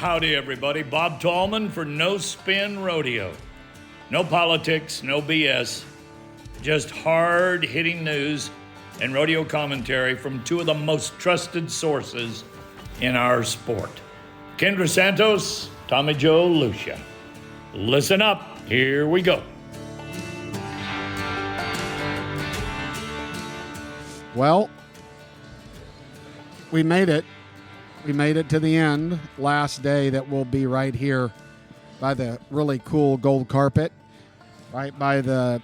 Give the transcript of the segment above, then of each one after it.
Howdy, everybody. Bob Tallman for No Spin Rodeo. No politics, no BS, just hard-hitting news and rodeo commentary from two of the most trusted sources in our sport. Kendra Santos, Tommy Joe Lucia. Listen up. Here we go. Well, we made it. We made it to the end. Last day that we'll be right here by the really cool gold carpet, right by the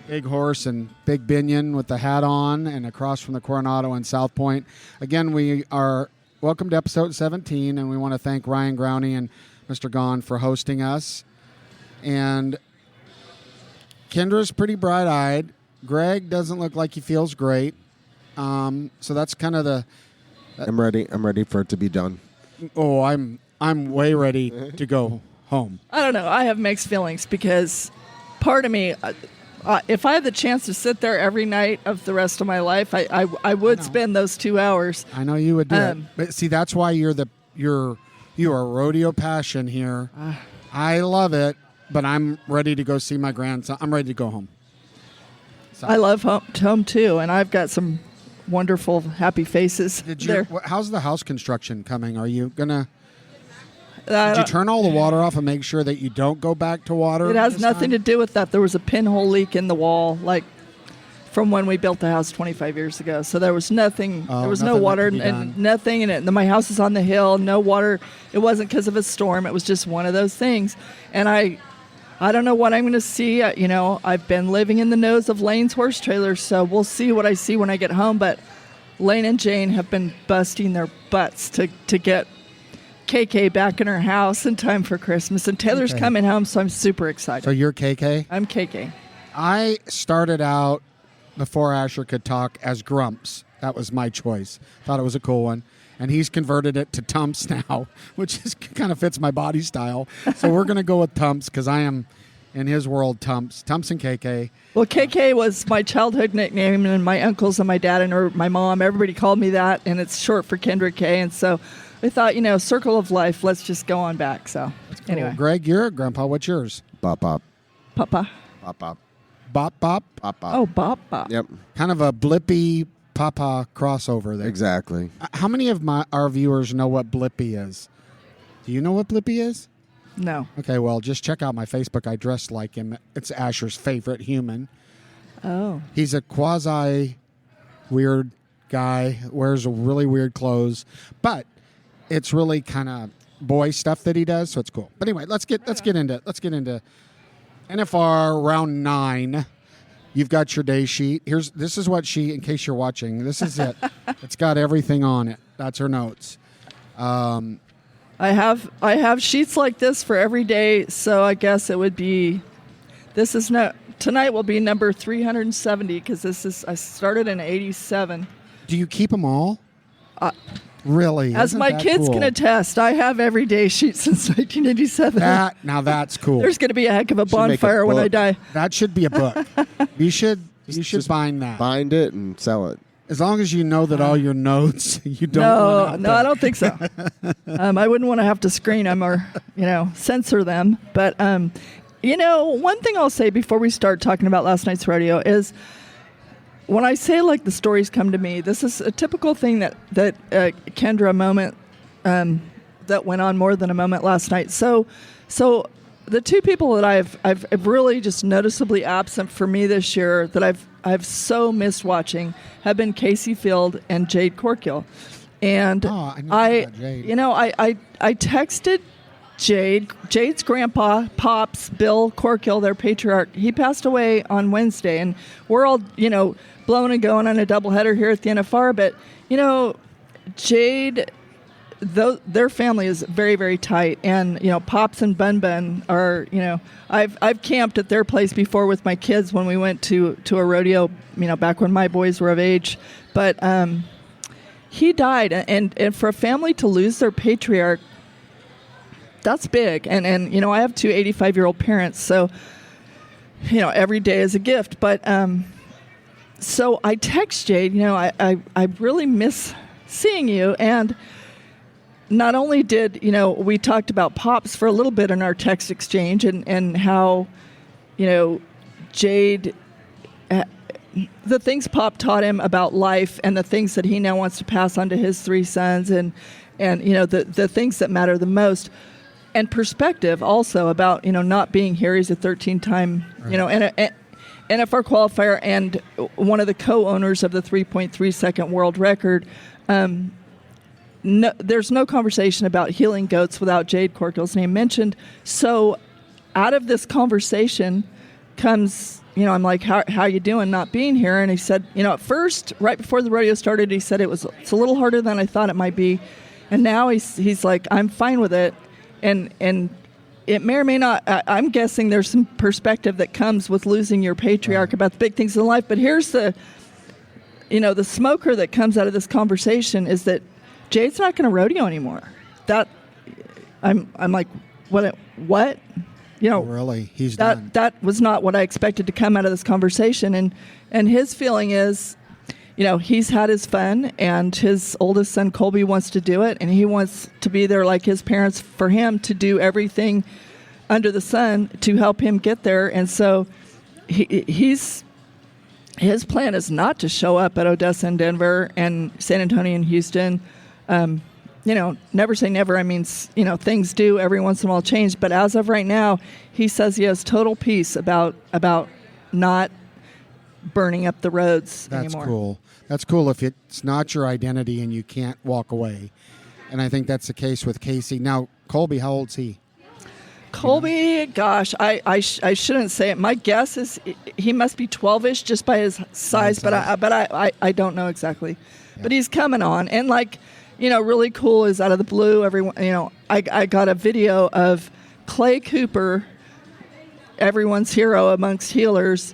Big Horse and Big Binion with the hat on, and across from the Coronado and South Point. Again, we are welcome to episode 17, and we want to thank Ryan Growney and Mr. Gahn for hosting us. And Kendra's pretty bright-eyed. Greg doesn't look like he feels great. So that's kind of the... I'm ready. I'm ready for it to be done. Oh, I'm way ready to go home. I don't know. I have mixed feelings because part of me, if I had the chance to sit there every night of the rest of my life, I would spend those 2 hours. I know you would do it. But see, that's why you are rodeo passion here. I love it, but I'm ready to go see my grandson. I'm ready to go home. So. I love home too, and I've got some wonderful, happy faces there. How's the house construction coming? Are you gonna? Did you turn all the water off and make sure that you don't go back to water? It has nothing to do with that. There was a pinhole leak in the wall, like from when we built the house 25 years ago. So there was nothing. There was no water and nothing in it. My house is on the hill, no water. It wasn't because of a storm. It was just one of those things. And I don't know what I'm going to see. I've been living in the nose of Lane's horse trailer, so we'll see what I see when I get home. But Lane and Jane have been busting their butts to get KK back in her house in time for Christmas. And Taylor's coming home, so I'm super excited. So you're KK? I'm KK. I started out, before Asher could talk, as Grumps. That was my choice. Thought it was a cool one. And he's converted it to Tumps now, which kind of fits my body style. So we're going to go with Tumps because I am, in his world, Tumps. Tumps and KK. Well, KK was my childhood nickname, and my uncles and my dad and my mom, everybody called me that, and it's short for Kendra K. And so I thought, circle of life, let's just go on back. So cool. Anyway. Greg, you're a grandpa. What's yours? Bop, bop. Papa. Bop, bop. Bop, bop? Bop, bop. Oh, bop, bop. Yep. Kind of a Blippy Papa crossover there. Exactly. How many of our viewers know what Blippy is? Do you know what Blippy is? No. Okay, well, just check out my Facebook. I dressed like him. It's Asher's favorite human. Oh. He's a quasi-weird guy, wears really weird clothes, but it's really kind of boy stuff that he does, so it's cool. But anyway, let's get into NFR round 9. You've got your day sheet. This is what in case you're watching, this is it. It's got everything on it. That's her notes. I have sheets like this for every day, so I guess it would be, tonight will be number 370 because I started in 87. Do you keep them all? Really? As Isn't my that kids cool? can attest, I have every day sheet since 1987. Now that's cool. There's going to be a heck of a bonfire when I die. That should be a book. You should bind that. Bind it and sell it. As long as you know that all your notes, you don't. No, I don't think so. I wouldn't want to have to screen them or censor them. But one thing I'll say before we start talking about last night's rodeo is, when I say like the stories come to me, this is a typical thing that Kendra moment that went on more than a moment last night. So the two people that I've really just noticeably absent for me this year that I've so missed watching have been Casey Field and Jade Corkill. And I texted Jade's grandpa, Pops, Bill Corkill, their patriarch. He passed away on Wednesday, and we're all, blowing and going on a doubleheader here at the NFR. But, Jade, their family is very, very tight. And, Pops and Bun Bun are, I've camped at their place before with my kids when we went to a rodeo, back when my boys were of age. But he died. And for a family to lose their patriarch, that's big. And I have two 85-year-old parents, so, every day is a gift. But so I text Jade, I really miss seeing you. And not only did, we talked about Pops for a little bit in our text exchange and how, Jade, the things Pop taught him about life and the things that he now wants to pass on to his 3 sons and the things that matter the most. And perspective also about, not being here. He's a 13-time, and NFR qualifier and one of the co-owners of the 3.3-second world record. No, there's no conversation about healing goats without Jade Corkill's name mentioned. So out of this conversation comes, I'm like, how you doing not being here? And he said, at first, right before the rodeo started, he said it's a little harder than I thought it might be. And now he's like, I'm fine with it. And it may or may not, I'm guessing there's some perspective that comes with losing your patriarch about the big things in life. But here's the smoker that comes out of this conversation is that Jade's not going to rodeo anymore. That I'm like, what? Really, he's done. That was not what I expected to come out of this conversation. And his feeling is, he's had his fun, and his oldest son Colby wants to do it, and he wants to be there like his parents for him to do everything under the sun to help him get there. And so his plan is not to show up at Odessa and Denver and San Antonio and Houston. Never say never. I mean, things do every once in a while change. But as of right now, he says he has total peace about not burning up the roads anymore. That's cool. That's cool if it's not your identity and you can't walk away. And I think that's the case with Casey. Now, Colby, how old's he? Colby, gosh, I shouldn't say it. My guess is he must be 12-ish just by his size, but I don't know exactly. Yeah. But he's coming on, and really cool is out of the blue. Everyone, I got a video of Clay Cooper, everyone's hero amongst healers,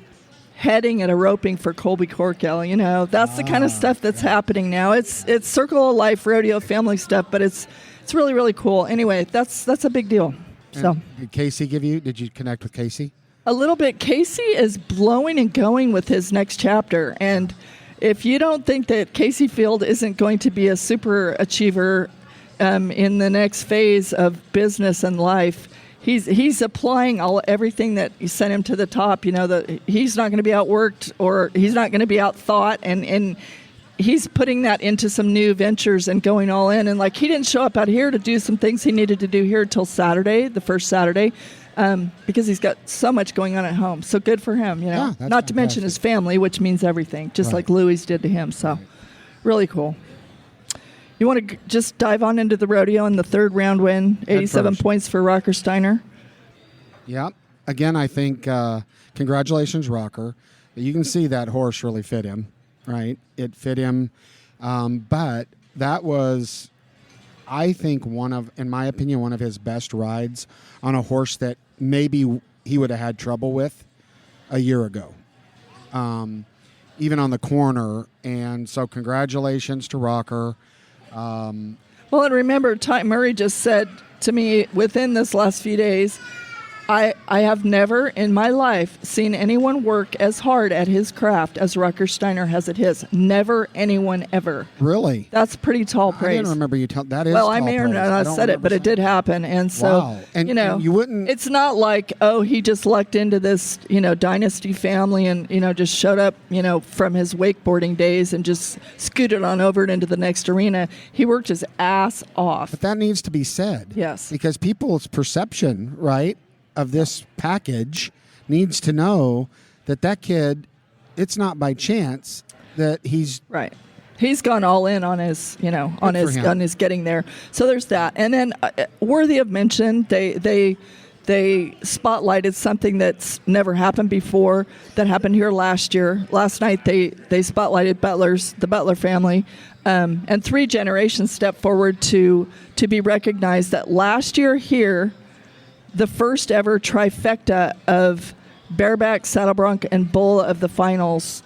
heading at a roping for Colby Corkill. That's the kind of stuff that's happening now. It's Circle of Life rodeo family stuff, but it's really, really cool. Anyway, that's a big deal. So, did Casey did you connect with Casey? A little bit. Casey is blowing and going with his next chapter. And if you don't think that Casey Field isn't going to be a super achiever in the next phase of business and life, he's applying everything that sent him to the top. That he's not going to be outworked or he's not going to be outthought, and he's putting that into some new ventures and going all in. And he didn't show up out here to do some things he needed to do here until Saturday, the first Saturday, because he's got so much going on at home. So good for him, Yeah, not fantastic. to mention his family, which means everything, just like Louis did to him. So really cool. You want to just dive on into the rodeo and the third round win, 87 points for Rocker Steiner. Yeah. Again, I think congratulations, Rocker. You can see that horse really fit him, right? It fit him. But that was, I think, in my opinion, one of his best rides on a horse that maybe he would have had trouble with a year ago, even on the corner. And so congratulations to Rocker. Well, and remember, Ty Murray just said to me within this last few days, I have never in my life seen anyone work as hard at his craft as Rocker Steiner has at his. Never anyone ever. Really? That's pretty tall praise. I didn't remember you telling that. Well, I may or not have said it, but it did happen. And so, wow. And you wouldn't. It's not like, he just lucked into this, dynasty family and, just showed up, from his wakeboarding days and just scooted on over into the next arena. He worked his ass off. But that needs to be said. Yes. Because people's perception, right, of this package needs to know that kid, it's not by chance that he's right. He's gone all in on his, on his getting there. So there's that. And then worthy of mention, they spotlighted something that's never happened before that happened here last year. Last night they spotlighted the Butler family, and 3 generations stepped forward to be recognized. That last year here, the first ever trifecta of bareback, saddle bronc, and bull of the finals,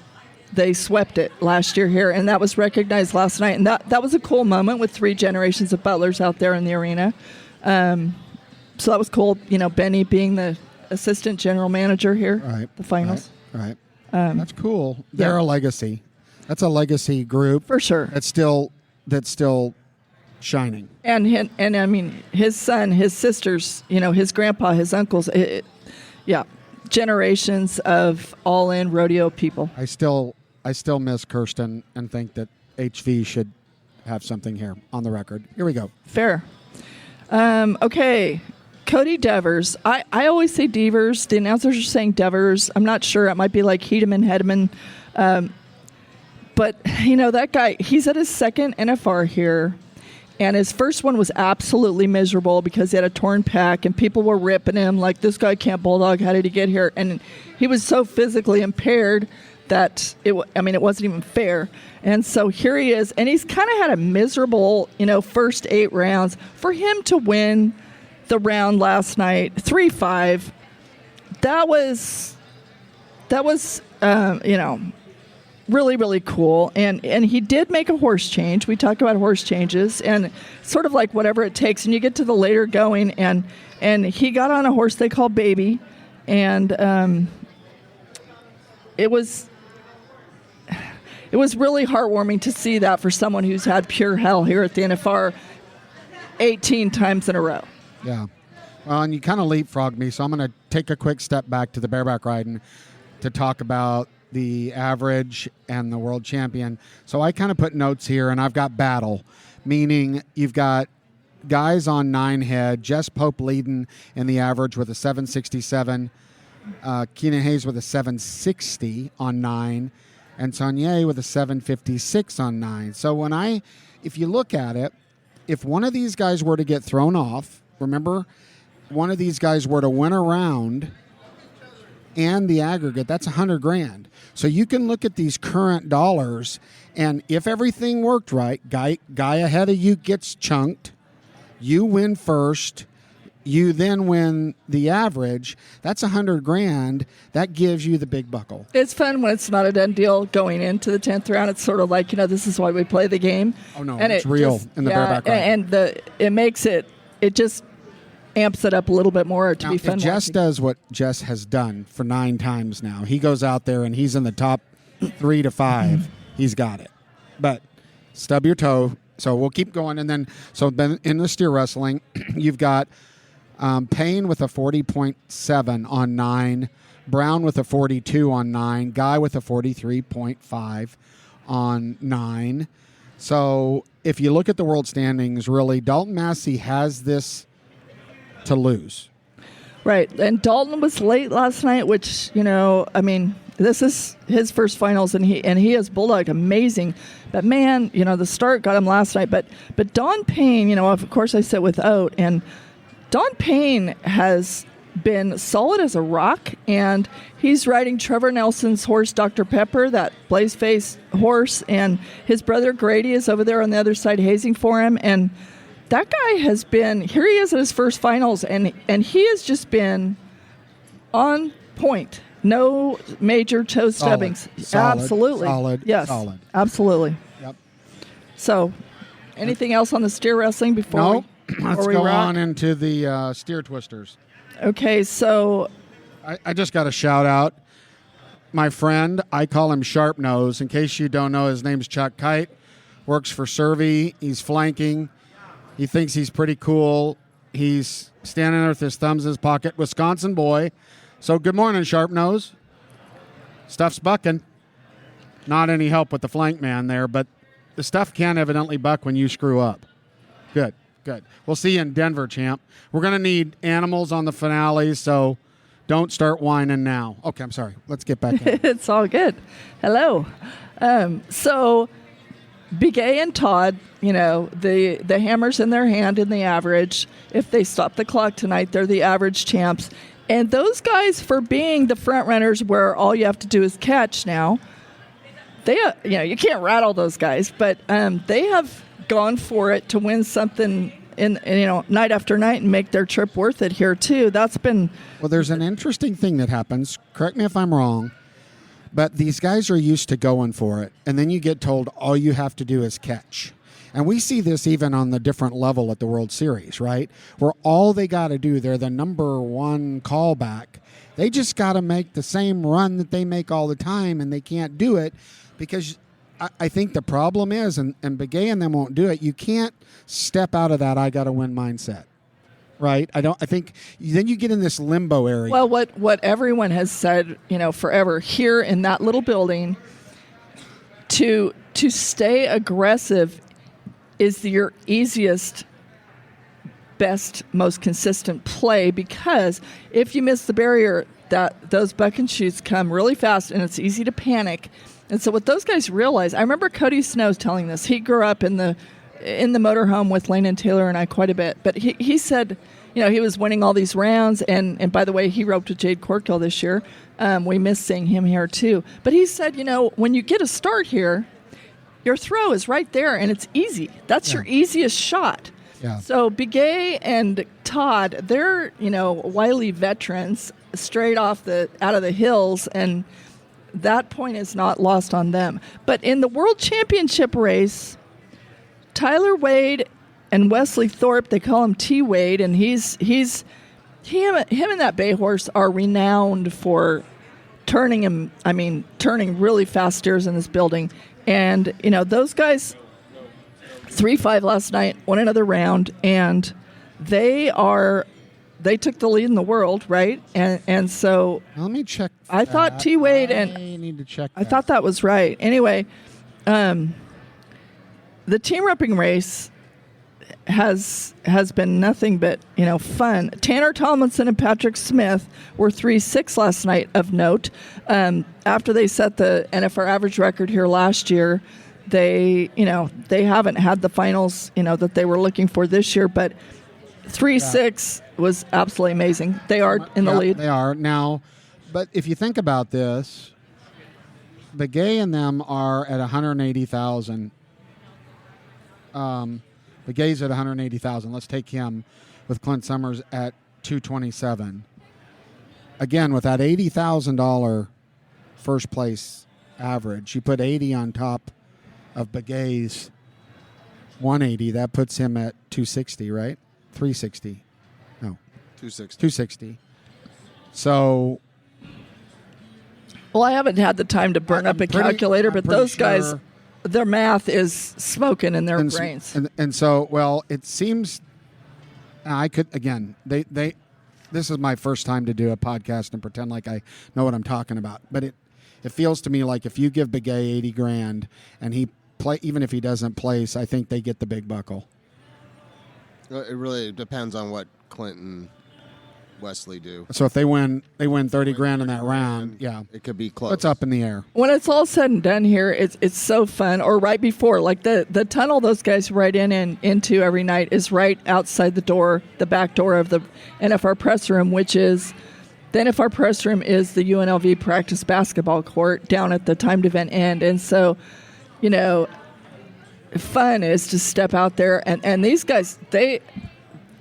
they swept it last year here, and that was recognized last night. And that was a cool moment with 3 generations of Butlers out there in the arena. So that was cool. Benny being the assistant general manager here, right, the finals. Right. That's cool. They're a legacy. That's a legacy group for sure. That's still shining. And I mean, his son, his sisters, his grandpa, his uncles, generations of all-in rodeo people. I still miss Kirsten and think that HV should have something here on the record. Here we go. Fair. Okay. Cody Devers. I always say Devers. The announcers are saying Devers. I'm not sure. It might be like Hedeman, Hedman. But, that guy, he's at his second NFR here. And his first one was absolutely miserable because he had a torn pec and people were ripping him like, this guy can't bulldog. How did he get here? And he was so physically impaired that it wasn't even fair. And so here he is. And he's kind of had a miserable, first 8 rounds. For him to win the round last night, 3-5, that was really, really cool. And he did make a horse change. We talk about horse changes and sort of like whatever it takes. And you get to the later going and he got on a horse they call Baby. And it was really heartwarming to see that for someone who's had pure hell here at the NFR 18 times in a row. Yeah. Well, and you kind of leapfrogged me, so I'm going to take a quick step back to the bareback riding to talk about the average and the world champion. So I kind of put notes here, and I've got battle, meaning you've got guys on 9 head, Jess Pope leading in the average with a 767, Keenan Hayes with a 760 on 9, and Saunier with a 756 on 9. So if you look at it, if one of these guys were to get thrown off, remember, one of these guys were to win a round and the aggregate, that's $100,000. So you can look at these current dollars, and if everything worked right, guy ahead of you gets chunked, you win first, you then win the average, that's $100,000. That gives you the big buckle. It's fun when it's not a done deal going into the 10th round. It's sort of like, this is why we play the game. Oh, no, and it's real in the bareback ride. And it makes it just amps it up a little bit more to be fun. If Jess does what Jess has done for 9 times now, he goes out there and he's in the top 3 to 5. He's got it. But stub your toe. So we'll keep going. And then in the steer wrestling, you've got Payne with a 40.7 on 9, Brown with a 42 on 9, Guy with a 43.5 on 9. So if you look at the world standings, really, Dalton Massey has this to lose. Right. And Dalton was late last night, which, this is his first finals, and he has bulldogged amazing. But, man, the start got him last night. But Don Payne, of course I sit with Oat, and Don Payne has been solid as a rock, and he's riding Trevor Nelson's horse, Dr. Pepper, that blaze-face horse, and his brother Grady is over there on the other side hazing for him. And that guy has been, here he is at his first finals, and he has just been on point. No major toe stubbings. Solid. Absolutely. Solid. Yes. Solid. Absolutely. Yep. So, anything else on the steer wrestling before let's we go rock? on into the steer twisters. Okay, so I just got a shout out. My friend, I call him Sharp Nose. In case you don't know, his name's Chuck Kite. Works for Servy. He's flanking. He thinks he's pretty cool. He's standing there with his thumbs in his pocket. Wisconsin boy. So good morning, Sharp Nose. Stuff's bucking. Not any help with the flank man there, but the stuff can evidently buck when you screw up. Good. We'll see you in Denver, champ. We're going to need animals on the finale, so don't start whining now. Okay, I'm sorry. Let's get back in. It's all good. Hello. So Big A and Todd, the hammer's in their hand in the average. If they stop the clock tonight, they're the average champs. And those guys, for being the front runners where all you have to do is catch now, they, you can't rattle those guys, but they have gone for it to win something in night after night and make their trip worth it here too. That's been there's an interesting thing that happens. Correct me if I'm wrong, but these guys are used to going for it, and then you get told all you have to do is catch. And we see this even on the different level at the World Series, right? Where all they got to do, they're the number one callback. They just got to make the same run that they make all the time, and they can't do it because I think the problem is, and Begay and them won't do it, you can't step out of that I got to win mindset. Right? I think then you get in this limbo area. Well, what everyone has said, forever here in that little building, to stay aggressive is your easiest, best, most consistent play, because if you miss the barrier, that those buck and shoots come really fast and it's easy to panic. And so what those guys realize, I remember Cody Snow's telling this. He grew up in the motorhome with Lane and Taylor and I quite a bit. But he said, he was winning all these rounds. And by the way, he roped with Jade Corkhill this year. We miss seeing him here too. But he said, when you get a start here, your throw is right there and it's easy. That's your easiest shot. Yeah. So Begay and Todd, they're, wily veterans straight out of the hills, and that point is not lost on them. But in the World Championship race, Tyler Wade and Wesley Thorpe, they call him T-Wade, and him and that bay horse are renowned for turning really fast steers in this building. And, those guys, 3-5 last night, won another round, and they took the lead in the world, right? And so let me check. I thought T-Wade I need to check. I thought that was right. Anyway, the team roping race has been nothing but fun. Tanner Tomlinson and Patrick Smith were 3-6 last night of note. After they set the NFR average record here last year, they haven't had the finals that they were looking for this year, but 3-6 was absolutely amazing. They are in the lead. They are now, but if you think about this, Begay and them are at 180,000. Begay's at 180,000. Let's take him with Clint Summers at 227. Again, with that $80,000 first place average, you put 80 on top of Begay's 180. That puts him at 260, right? 360. No. 260. 260. So. Well, I haven't had the time to burn up a calculator, but those guys, sure their math is smoking in their brains. And so, well, it seems I could, again, this is my first time to do a podcast and pretend like I know what I'm talking about. But it feels to me like if you give Begay $80,000 and he play, even if he doesn't place, I think they get the big buckle. It really depends on what Clint and Wesley do. So if they win $30,000 in that round. Yeah, it could be close. It's up in the air. When it's all said and done here, it's so fun. Or right before, like the tunnel those guys ride in and into every night is right outside the door, the back door of the NFR press room, which is the NFR press room is the UNLV practice basketball court down at the timed event end, and so fun is to step out there and these guys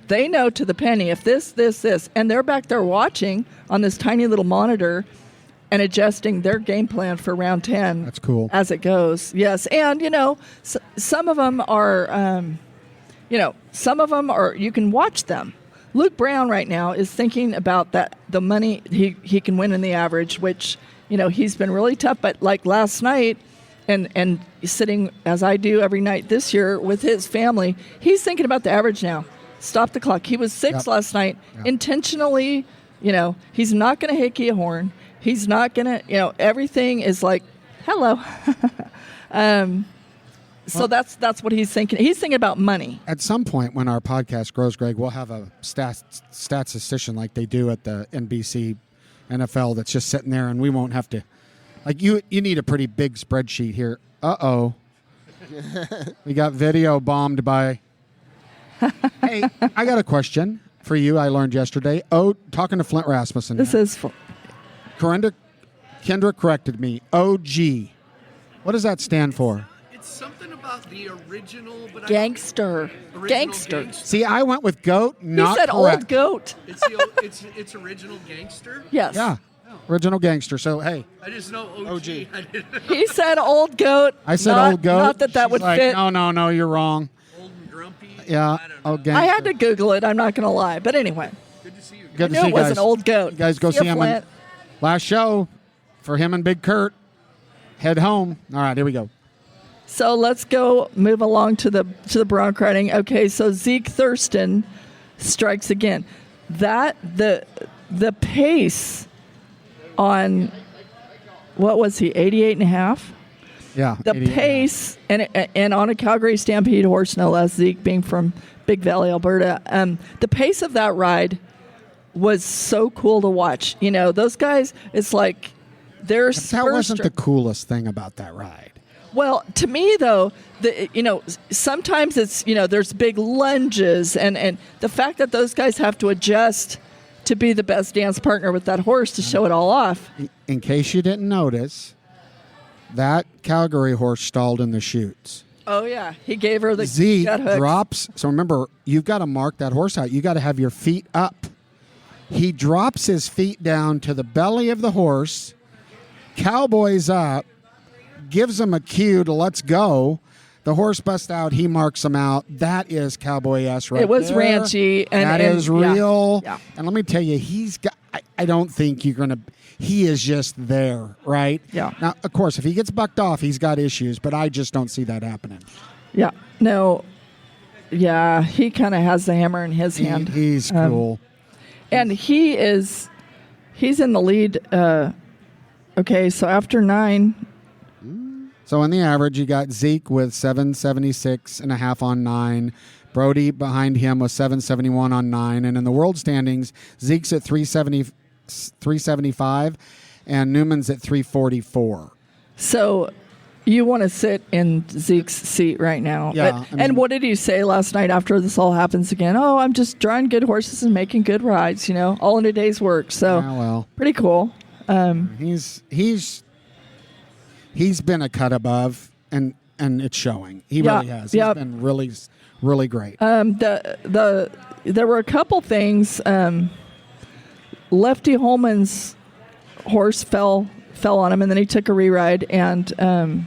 they know to the penny if this, and they're back there watching on this tiny little monitor and adjusting their game plan for round 10. That's cool. As it goes. Yes. And, some of them are, you can watch them. Luke Brown right now is thinking about the money he can win in the average, which, he's been really tough. But like last night, and sitting as I do every night this year with his family, he's thinking about the average now. Stop the clock. He was 6 last night. Intentionally, he's not going to hickey a horn. He's not going to, everything is like, hello. So that's what he's thinking. He's thinking about money. At some point when our podcast grows, Greg, we'll have a statistician like they do at the NBC NFL that's just sitting there, and we won't have to. Like you need a pretty big spreadsheet here. Uh-oh. We got video bombed by... Hey, I got a question for you. I learned yesterday. Talking to Flint Rasmussen. This is... Kendra corrected me. OG. What does that stand for? It's something about the original... But Gangster. Gangster. See, I went with goat, not He said correct. Old goat. It's original gangster? Yes. Yeah. Original gangster. So, hey. I just know OG. He said old goat. I said old goat. Not that would like, fit. No, you're wrong. Old and grumpy? Yeah. I don't know. I had to Google it. I'm not going to lie. But anyway. Good to see you. Good to I see knew you it guys. was an old goat. You guys go see him. Flint. Last show for him and Big Kurt. Head home. All right, here we go. So let's go move along to the bronc riding. Okay, so Zeke Thurston strikes again. That the pace on what was he, 88.5? Yeah. The 88. pace and on a Calgary Stampede horse, no less, Zeke being from Big Valley, Alberta. The pace of that ride was so cool to watch. You know, those guys, it's like they're That wasn't the coolest thing about that ride. Well, to me though, sometimes it's, there's big lunges and the fact that those guys have to adjust to be the best dance partner with that horse to show it all off. In case you didn't notice, that Calgary horse stalled in the chutes. Oh yeah, he gave her the Zeke gut hooks. drops. So remember, you've got to mark that horse out. You got to have your feet up. He drops his feet down to the belly of the horse, cowboys up, gives him a cue to let's go. The horse busts out. He marks him out. That is cowboy-esque right It was there. ranchy. That is real. Yeah. And let me tell you, he's got. I don't think you're gonna. He is just there, right? Yeah. Now, of course, if he gets bucked off, he's got issues, but I just don't see that happening. Yeah. No. Yeah, he kind of has the hammer in his hand. He's cool. And he's in the lead. Okay, so after 9. So in the average, you got Zeke with 776.5 on 9. Brody behind him with 771 on 9. And in the world standings, Zeke's at 375 and Newman's at 344. So you want to sit in Zeke's seat right now. Yeah, And what did he say last night after this all happens again? Oh, I'm just drawing good horses and making good rides, all in a day's work. So Yeah, well, pretty cool. He's been a cut above, and it's showing. He Yeah, really has. yeah. He's been really, really great. There were a couple things. Lefty Holman's horse fell on him, and then he took a re-ride and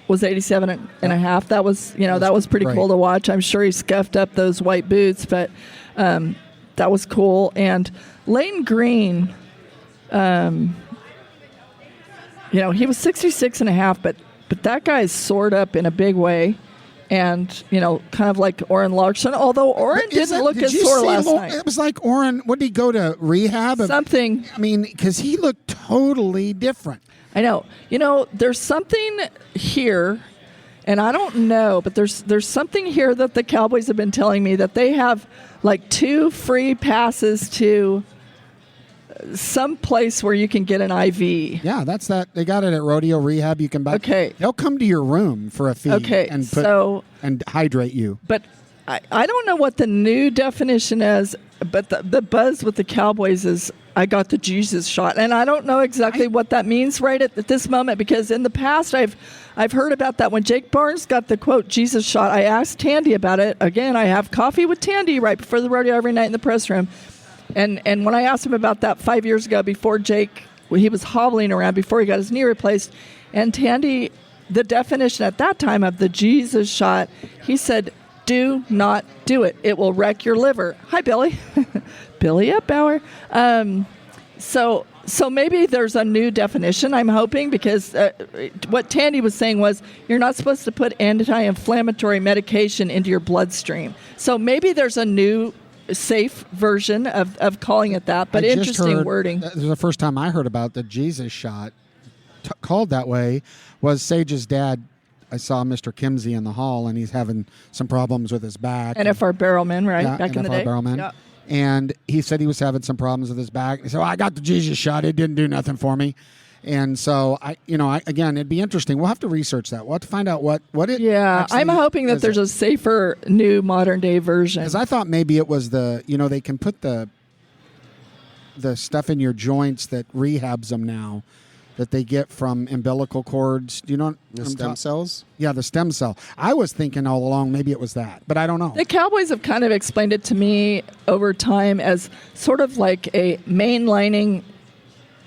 was 87 and a half. That was that was pretty great. cool to watch. I'm sure he scuffed up those white boots, but that was cool. And Leighton Green, he was 66 and a half, but that guy's soared up in a big way. And, kind of like Oren Larson, although Oren didn't look as sore last night. It was like Oren, what did he go to rehab? Something. I mean, because he looked totally different. I know. There's something here, and I don't know, but there's something here that the Cowboys have been telling me that they have like 2 free passes to some place where you can get an IV. Yeah, that's that. They got it at Rodeo Rehab. You can buy. Okay. They'll come to your room for a fee. Okay, And and hydrate you. But I don't know what the new definition is, but the buzz with the Cowboys is I got the Jesus shot. And I don't know exactly what that means right at this moment, because in the past I've heard about that. When Jake Barnes got the, quote, Jesus shot, I asked Tandy about it. Again, I have coffee with Tandy right before the rodeo every night in the press room. And when I asked him about that 5 years ago, before Jake, when he was hobbling around, before he got his knee replaced, and Tandy, the definition at that time of the Jesus shot, he said, do not do it. It will wreck your liver. Hi, Billy. Billy Upbauer. So maybe there's a new definition, I'm hoping, because what Tandy was saying was you're not supposed to put anti-inflammatory medication into your bloodstream. So maybe there's a new safe version of calling it that, but interesting wording. This is the first time I heard about the Jesus shot called that way. Was Sage's dad. I saw Mr. Kimsey in the hall, and he's having some problems with his back. NFR Barrelman, right? Yeah, back in the day. Barrelman. Yeah. And he said he was having some problems with his back. He said, I got the Jesus shot. It didn't do nothing for me. And so, again, it'd be interesting. We'll have to research that. We'll have to find out what it actually I'm hoping that there's a safer, new, modern-day version. Because I thought maybe it was they can put the stuff in your joints that rehabs them now, that they get from umbilical cords. Do you know The stem cells? Yeah, the stem cell. I was thinking all along maybe it was that, but I don't know. The Cowboys have kind of explained it to me over time as sort of like a mainlining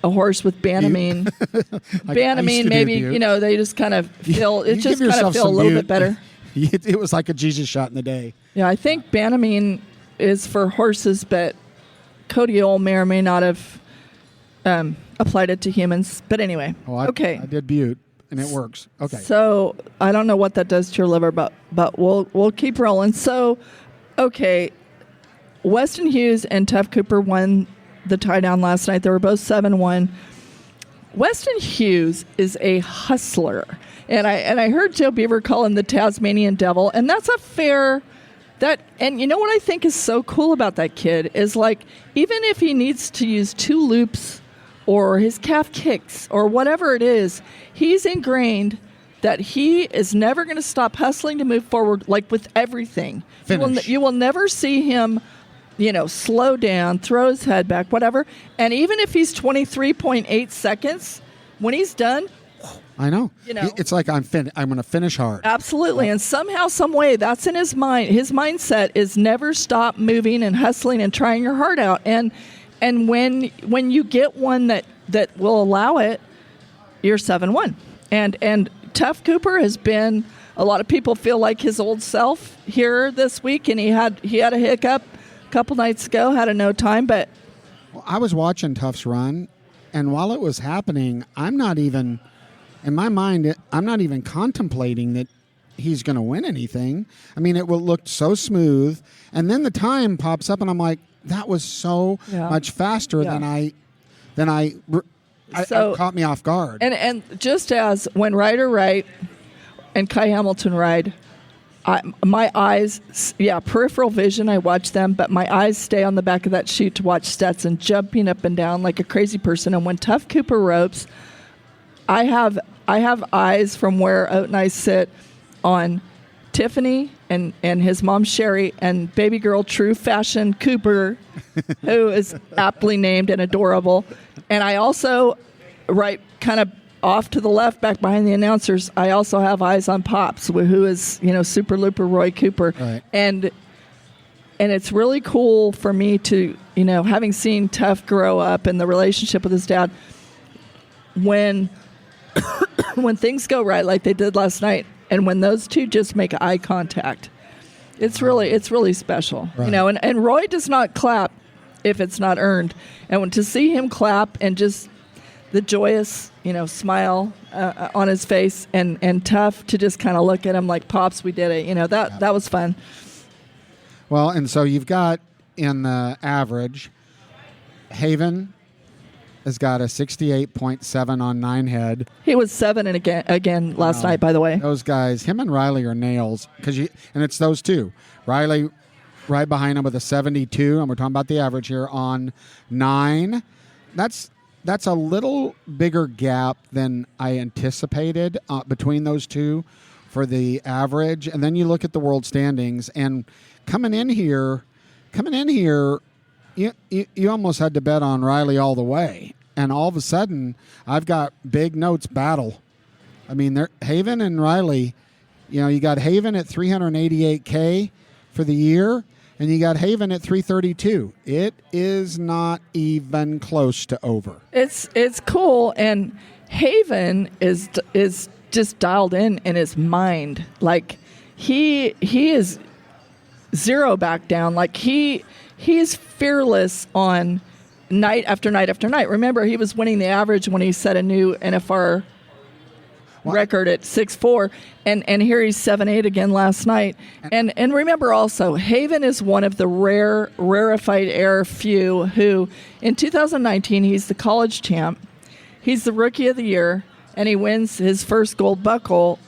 a horse with Banamine. Banamine, maybe, they just kind of feel, it just kind of feel a little bit better. It was like a Jesus shot in the day. Yeah, I think Banamine is for horses, but Codiol may or may not have applied it to humans. But anyway, okay. I did Butte. and it works. Okay. So I don't know what that does to your liver, but we'll keep rolling. So, okay, Weston Hughes and Tuff Cooper won the tie down last night. They were both 7-1. Weston Hughes is a hustler, and I heard Joe Beaver call him the Tasmanian Devil, and that's a fair. And you know what I think is so cool about that kid is, like, even if he needs to use 2 loops or his calf kicks or whatever it is, he's ingrained that he is never going to stop hustling to move forward, like with everything. You will never see him, slow down, throw his head back, whatever. And even if he's 23.8 seconds, when he's done, I know. It's like I'm going to finish hard. Absolutely. And somehow, some way, that's in his mind. His mindset is never stop moving and hustling and trying your heart out. And when you get one that will allow it, you're 7-1. And Tuff Cooper has been, a lot of people feel like his old self here this week, and he had a hiccup a couple nights ago, had a no time, but I was watching Tuff's run, and while it was happening, I'm not even contemplating that he's going to win anything. I mean, it looked so smooth, and then the time pops up, and I'm like, that was so much faster than I it caught me off guard. And just as when Ryder Wright and Kai Hamilton ride, my eyes, peripheral vision, I watch them, but my eyes stay on the back of that chute to watch Stetson jumping up and down like a crazy person. And when Tuff Cooper ropes, I have eyes from where Oat and I sit on Tiffany and his mom Sherry and baby girl True Fashion Cooper, who is aptly named and adorable. And I also, right kind of off to the left, back behind the announcers, I also have eyes on Pops, who is, Super Looper Roy Cooper. Right. And it's really cool for me to, having seen Tuff grow up and the relationship with his dad, when things go right like they did last night, and when those two just make eye contact, it's really special. Right. And Roy does not clap if it's not earned. And to see him clap and just the joyous, smile on his face, and Tuff to just kind of look at him like, Pops, we did it. That was fun. Well, and so you've got in the average, Haven has got a 68.7 on 9 head. He was 7 and again last night, by the way. Those guys, him and Riley are nails, and it's those two. Riley right behind him with a 72, and we're talking about the average here on 9. That's a little bigger gap than I anticipated between those two for the average. And then you look at the world standings, and coming in here, you almost had to bet on Riley all the way. And all of a sudden, I've got big notes battle. I mean, Haven and Riley, you got Haven at 388K for the year, and you got Haven at 332. It is not even close to over. It's cool, and Haven is just dialed in his mind. Like he is zero back down. Like he's fearless on night after night after night. Remember, he was winning the average when he set a new NFR record at 6'4", and here he's 7'8" again last night. And remember also, Haven is one of the rarefied air few who, in 2019, he's the college champ. He's the rookie of the year, and he wins his first gold buckle,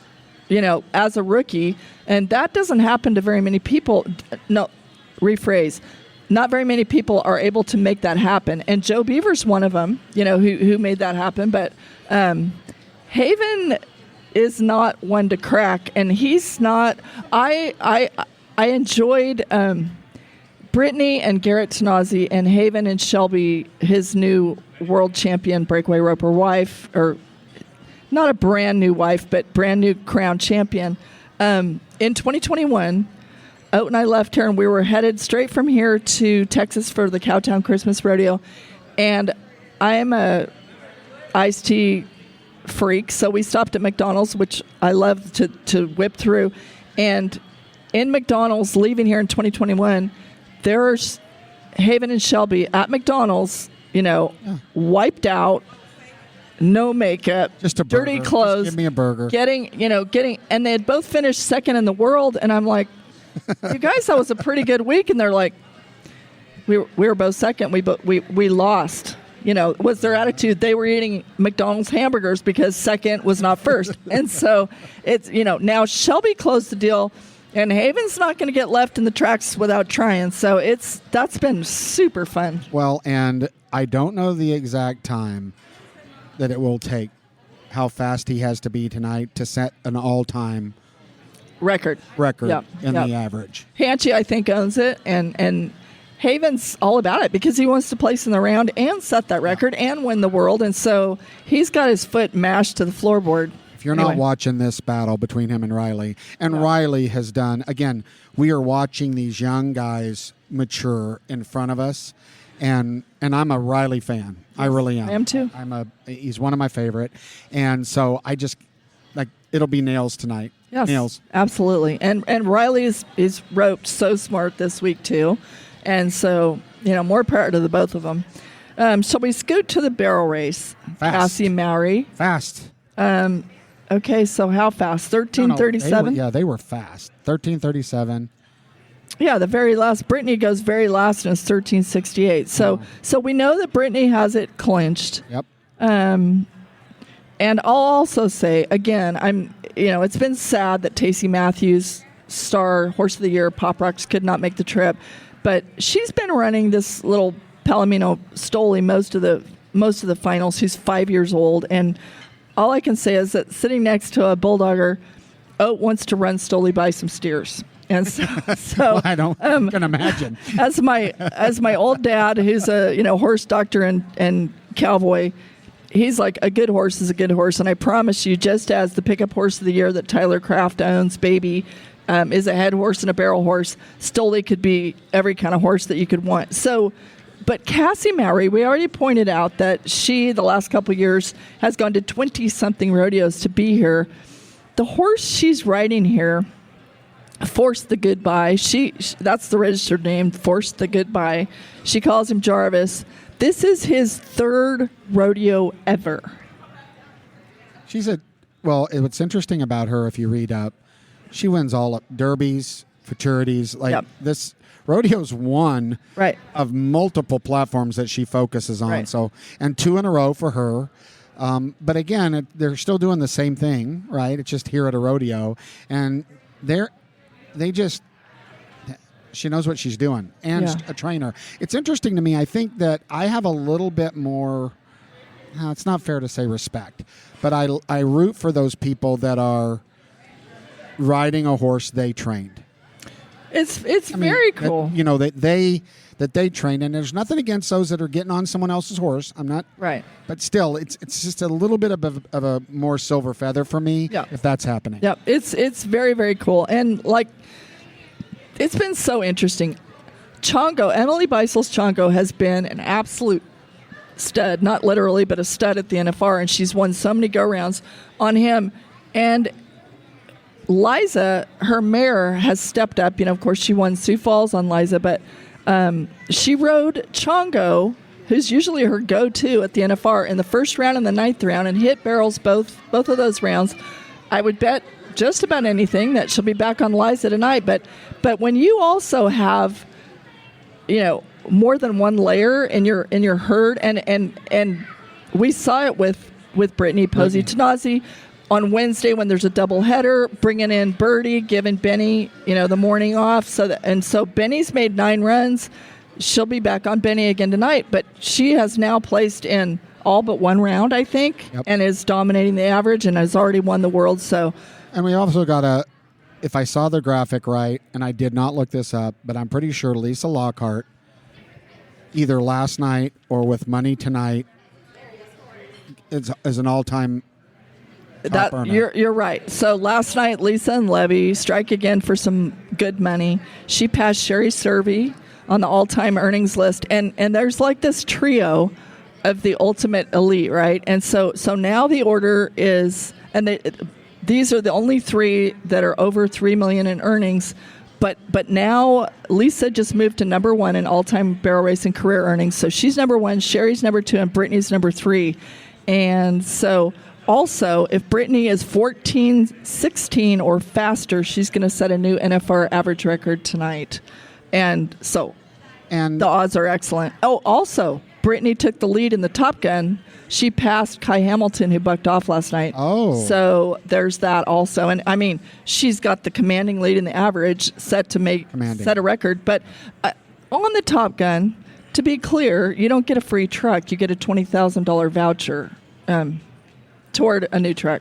as a rookie. And that doesn't happen to very many people. No, rephrase. Not very many people are able to make that happen. And Joe Beaver's one of them, who made that happen. But Haven is not one to crack, and he's not. I enjoyed Brittany and Garrett Tanazi and Haven and Shelby, his new world champion breakaway roper wife, or not a brand new wife, but brand new crown champion. In 2021, Oat and I left here, and we were headed straight from here to Texas for the Cowtown Christmas Rodeo, and I am a iced tea freak, so we stopped at McDonald's, which I love to whip through. And in McDonald's, leaving here in 2021, there's Haven and Shelby at McDonald's, wiped out, no makeup, Just a dirty burger. clothes. Just give me a burger. Getting, and they had both finished second in the world. And I'm like, you guys, that was a pretty good week. And they're like, we were both second. We lost. Was their attitude. They were eating McDonald's hamburgers because second was not first. And so it's, now Shelby closed the deal, and Haven's not going to get left in the tracks without trying. So that's been super fun. Well, and I don't know the exact time that it will take, how fast he has to be tonight to set an all-time record in the average. Hanchy, I think, owns it, and Haven's all about it because he wants to place in the round and set that record and win the world. And so he's got his foot mashed to the floorboard. If you're not watching this battle between him and Riley, Riley has done, again, we are watching these young guys mature in front of us. And I'm a Riley fan. I really am. I am too. He's one of my favorite. And so I just, it'll be nails tonight. Yes, nails. Absolutely. And Riley is roped so smart this week too. And so, more power to the both of them. Shall we scoot to the barrel race? Fast. Cassie Mowry. Fast. Okay, so how fast? 13:37? They were fast. 13:37. Yeah, the very last. Brittany goes very last and it's 13:68. So we know that Brittany has it clinched. Yep. And I'll also say, again, it's been sad that Tacey Matthews, star Horse of the Year, Pop Rocks, could not make the trip. But she's been running this little Palomino Stoli most of the finals. She's 5 years old, and all I can say is that sitting next to a Bulldogger, Oat wants to run Stoli by some steers, and so well, I can imagine. As my old dad, who's a horse doctor and cowboy, he's like, a good horse is a good horse, and I promise you, just as the pickup horse of the year that Tyler Kraft owns, Baby, is a head horse and a barrel horse, Stoli could be every kind of horse that you could want. So, but Cassie Mowry, we already pointed out that she, the last couple of years, has gone to 20-something rodeos to be here. The horse she's riding here, Force the Goodbye, that's the registered name, Force the Goodbye. She calls him Jarvis. This is his third rodeo ever. What's interesting about her, if you read up, she wins all derbies, futurities. This rodeo's one of multiple platforms that she focuses on. Right. So, and 2 in a row for her. But again, they're still doing the same thing, right? It's just here at a rodeo, and she knows what she's doing, and a trainer. It's interesting to me. I think that I have a little bit more. It's not fair to say respect, but I root for those people that are riding a horse they trained. It's very cool. That they trained, and there's nothing against those that are getting on someone else's horse. I'm not right, but still, it's just a little bit of a more silver feather for me if that's happening. Yeah, it's very, very cool, and it's been so interesting. Chongo, Emily Beisel's Chongo has been an absolute stud, not literally, but a stud at the NFR, and she's won so many go-rounds on him. And Liza, her mare, has stepped up. Of course, she won Sioux Falls on Liza, but she rode Chongo, who's usually her go-to at the NFR, in the first round and the 9th round, and hit barrels both of those rounds. I would bet just about anything that she'll be back on Liza tonight. But when you also have, more than one layer in your herd, and we saw it with Brittany Posey Tanazi on Wednesday when there's a doubleheader, bringing in Birdie, giving Benny, the morning off. So Benny's made 9 runs. She'll be back on Benny again tonight, but she has now placed in all but 1 round, I think, and is dominating the average and has already won the world. So, and we also got if I saw the graphic right, and I did not look this up, but I'm pretty sure Lisa Lockhart, either last night or with money tonight, is an all-time. You're right. So last night, Lisa and Levy strike again for some good money. She passed Sherry Servey on the all-time earnings list, and there's this trio of the ultimate elite, right? And so now the order is, and these are the only 3 that are over $3 million in earnings. But now Lisa just moved to number 1 in all-time barrel racing career earnings. So she's number 1, Sherry's number 2, and Brittany's number 3. And so also, if Brittany is 14:16 or faster, she's going to set a new NFR average record tonight. And so And the odds are excellent. Oh, also, Brittany took the lead in the Top Gun. She passed Kai Hamilton, who bucked off last night. Oh. So there's that also. And I mean, she's got the commanding lead in the average set to set a record. But on the Top Gun, to be clear, you don't get a free truck. You get a $20,000 voucher toward a new truck.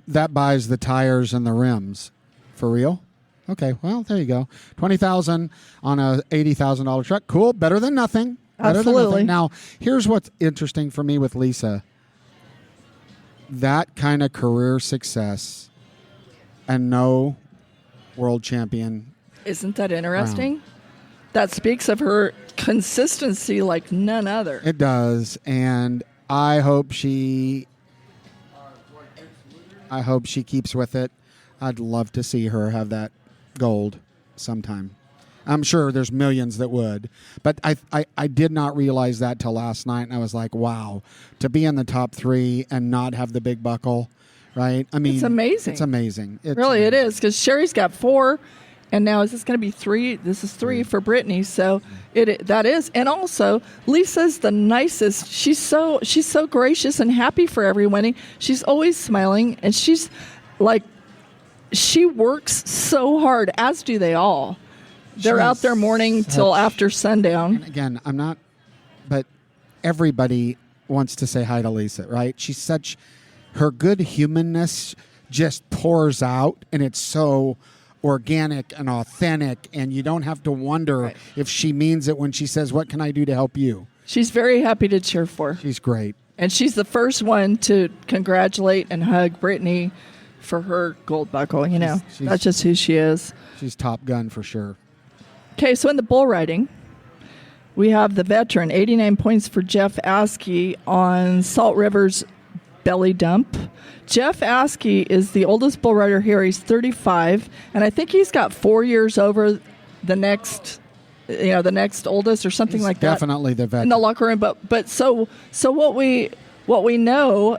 that buys the tires and the rims. For real? Okay, well, there you go. $20,000 on a $80,000 truck. Cool, better than nothing. Better than Absolutely. nothing. Now, here's what's interesting for me with Lisa. That kind of career success and no world champion. Isn't that interesting? That speaks of her consistency like none other. It does, and I hope she keeps with it. I'd love to see her have that gold sometime. I'm sure there's millions that would, but I did not realize that till last night, and I was like, wow, to be in the top 3 and not have the big buckle, right? I mean, It's amazing. It's amazing. Really, it is, because Sherry's got 4, and now is this going to be 3? This is 3 for Brittany, so that is. And also, Lisa's the nicest. She's so gracious and happy for everyone. She's always smiling, and she's like, she works so hard, as do they all. They're out there morning till after sundown. And again, I'm not, but everybody wants to say hi to Lisa, right? She's such, her good humanness just pours out, and it's so organic and authentic, and you don't have to wonder if she means it when she says, "What can I do to help you?" She's very happy to cheer for. She's great. And she's the first one to congratulate and hug Brittany for her gold buckle. You know, She's- that's just who she is. She's Top Gun for sure. Okay, so in the bull riding, we have the veteran, 89 points for Jeff Askey on Salt River's belly dump. Jeff Askey is the oldest bull rider here. He's 35, and I think he's got 4 years over the next oldest or something like that. Definitely the veteran. In the locker room, but so what we know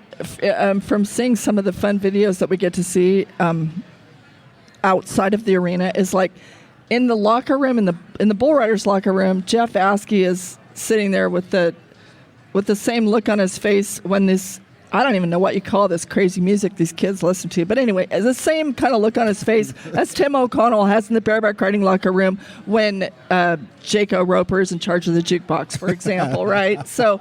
from seeing some of the fun videos that we get to see outside of the arena is like in the locker room, in the bull riders locker room, Jeff Askey is sitting there with the same look on his face when this, I don't even know what you call this crazy music these kids listen to. But anyway, the same kind of look on his face as Tim O'Connell has in the bareback riding locker room when Jaco Roper is in charge of the jukebox, for example, right? So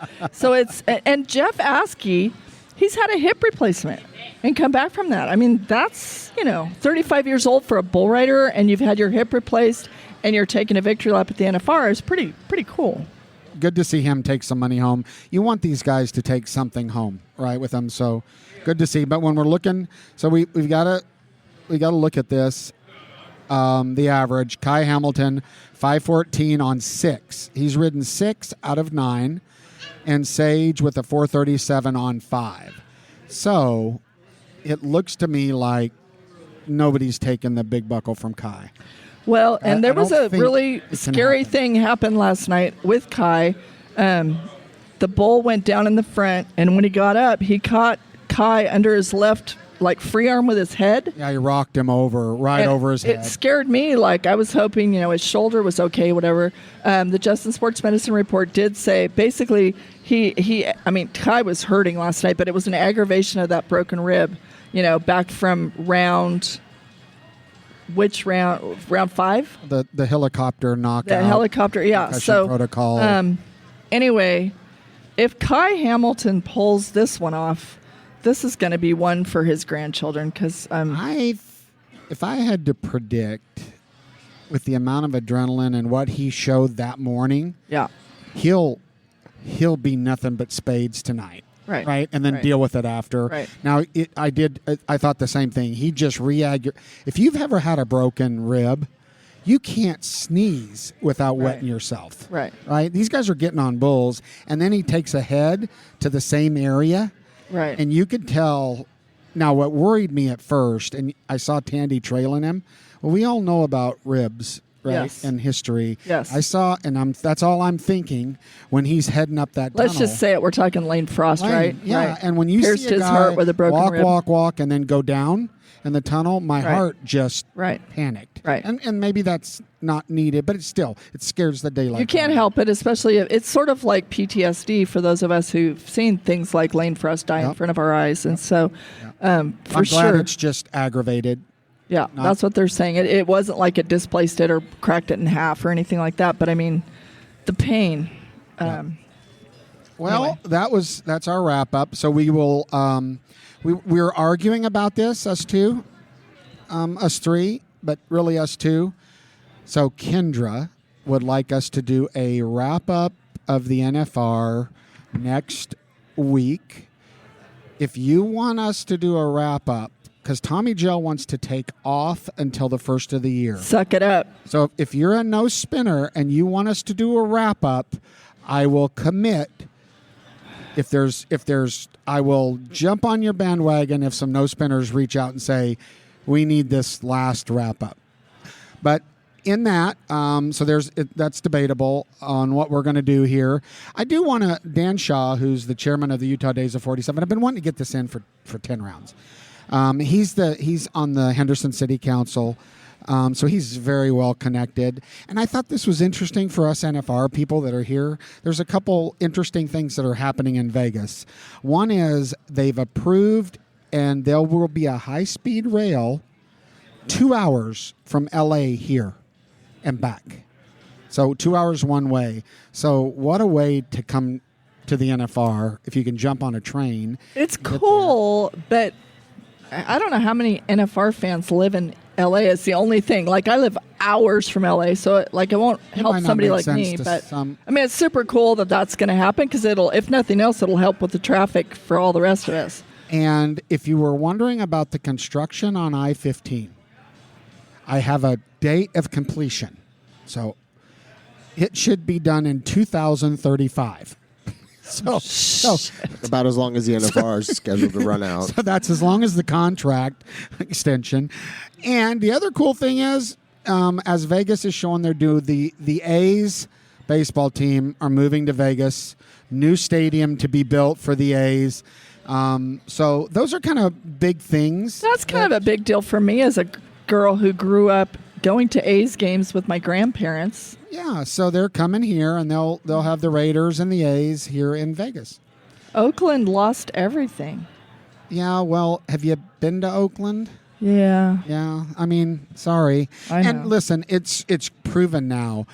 it's, and Jeff Askey, he's had a hip replacement and come back from that. I mean, that's, 35 years old for a bull rider, and you've had your hip replaced and you're taking a victory lap at the NFR is pretty cool. Good to see him take some money home. You want these guys to take something home, right, with them. So good to see. But when we're looking, so we've got to look at this. The average, Kai Hamilton, 5:14 on 6. He's ridden 6 out of 9, and Sage with a 4:37 on 5. So it looks to me like nobody's taken the big buckle from Kai. Well, and there was a really it can scary happen. thing happened last night with Kai. The bull went down in the front, and when he got up, he caught Kai under his left, free arm with his head. Yeah, he rocked him over, over his head. It scared me. I was hoping, his shoulder was okay, whatever. The Justin Sports Medicine report did say, basically, Kai was hurting last night, but it was an aggravation of that broken rib, back from which round? Round 5? The helicopter knockout. The helicopter, yeah. Concussion So protocol. Anyway, if Kai Hamilton pulls this one off, this is going to be one for his grandchildren. Because if I had to predict, with the amount of adrenaline and what he showed that morning, yeah, he'll be nothing but spades tonight. Right, and then deal with it after. Right. Now, I thought the same thing. He just if you've ever had a broken rib, you can't sneeze wetting yourself. Right. These guys are getting on bulls, and then he takes a head to the same area. Right. And you could tell. Now, what worried me at first, and I saw Tandy trailing him. Well, we all know about ribs, right, Yes. in history. Yes. I saw, and that's all I'm thinking when he's heading up that Let's tunnel. just say it. We're talking Lane Frost, Lane, right? Yeah, Right. and when you Pierced see a his guy heart with a broken walk, rib. walk, and then go down in the tunnel, my Right. heart just Right. panicked. Right. And maybe that's not needed, but it scares the daylight. You can't out of me. help it, especially if it's sort of like PTSD for those of us who've seen things like Lane Frost die in Yep. front of our eyes. And so, for I'm glad sure. it's just aggravated. Yeah, Not- that's what they're saying. It wasn't like it displaced it or cracked it in half or anything like that. But I mean, the pain. Well, Anyway. that's our wrap up. So we will we're arguing about this, us two, us three, but really us two. So Kendra would like us to do a wrap up of the NFR next week. If you want us to do a wrap up, because Tommy Joe wants to take off until the first of the year. Suck it up. So if you're a no spinner and you want us to do a wrap up, I will commit. If there's, I will jump on your bandwagon if some no spinners reach out and say, we need this last wrap up. But in that, so that's debatable on what we're going to do here. I do want to, Dan Shaw, who's the chairman of the Utah Days of 47, I've been wanting to get this in for 10 rounds. He's on the Henderson City Council, so he's very well connected. And I thought this was interesting for us NFR people that are here. There's a couple interesting things that are happening in Vegas. One is they've approved, and there will be a high-speed rail 2 hours from LA here and back. So 2 hours one way. So what a way to come to the NFR if you can jump on a train. It's cool, but I don't know how many NFR fans live in LA. It's the only thing. Like, I live hours from LA, so it won't help might not somebody make like sense me. to But some. I mean, it's super cool that that's going to happen because if nothing else, it'll help with the traffic for all the rest of us. And if you were wondering about the construction on I-15, I have a date of completion. So it should be done in 2035. So About as long as the NFR is scheduled to run out. So that's as long as the contract extension. And the other cool thing is, as Vegas is showing their due, the A's baseball team are moving to Vegas. New stadium to be built for the A's. So those are kind of big things. That's kind of a big deal for me as a girl who grew up going to A's games with my grandparents. Yeah, so they're coming here, and they'll have the Raiders and the A's here in Vegas. Oakland lost everything. Yeah, well, have you been to Oakland? Yeah. Yeah, I mean, sorry. I know. And listen, it's proven now.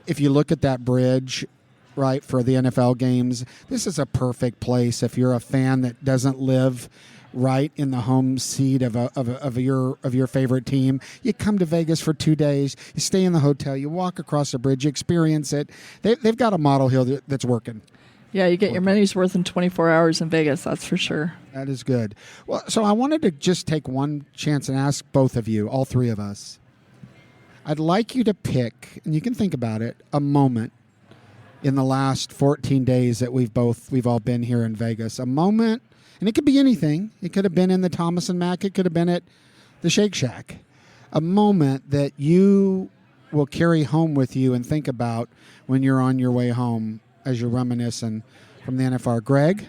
If you look at that bridge, right, for the NFL games, this is a perfect place if you're a fan that doesn't live right in the home seat of your favorite team. You come to Vegas for 2 days, you stay in the hotel, you walk across the bridge, you experience it. They've got a model here that's working. Yeah, you get your money's worth in 24 hours in Vegas, that's for sure. That is good. Well, so I wanted to just take one chance and ask both of you, all three of us. I'd like you to pick, and you can think about it, a moment in the last 14 days that we've all been here in Vegas. A moment, and it could be anything. It could have been in the Thomas and Mack. It could have been at the Shake Shack. A moment that you will carry home with you and think about when you're on your way home as you're reminiscing from the NFR. Greg,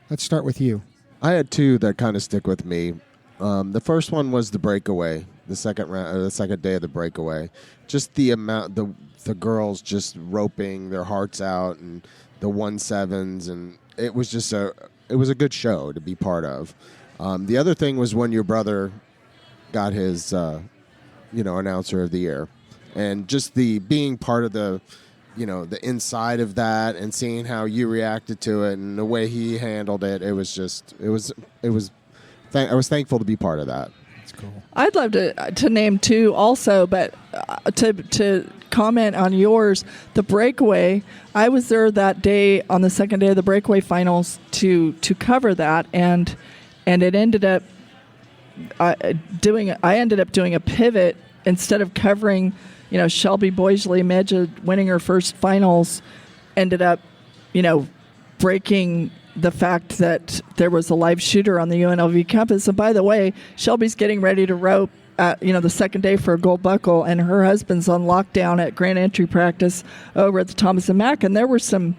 let's start with you. I had two that kind of stick with me. The first one was the breakaway, the second day of the breakaway. Just the amount, the girls just roping their hearts out, and the 1-7s, and it was just a good show to be part of. The other thing was when your brother got his, announcer of the year, and just the being part of the inside of that and seeing how you reacted to it and the way he handled it. I was thankful to be part of that. That's cool. I'd love to name two also, but to comment on yours, the breakaway. I was there that day on the second day of the breakaway finals to cover that, and it ended up I ended up doing a pivot instead of covering. Shelby Boisley Medja winning her first finals, ended up, breaking the fact that there was a live shooter on the UNLV campus. And by the way, Shelby's getting ready to rope the second day for a gold buckle, and her husband's on lockdown at Grand Entry practice over at the Thomas and Mack, and there were some,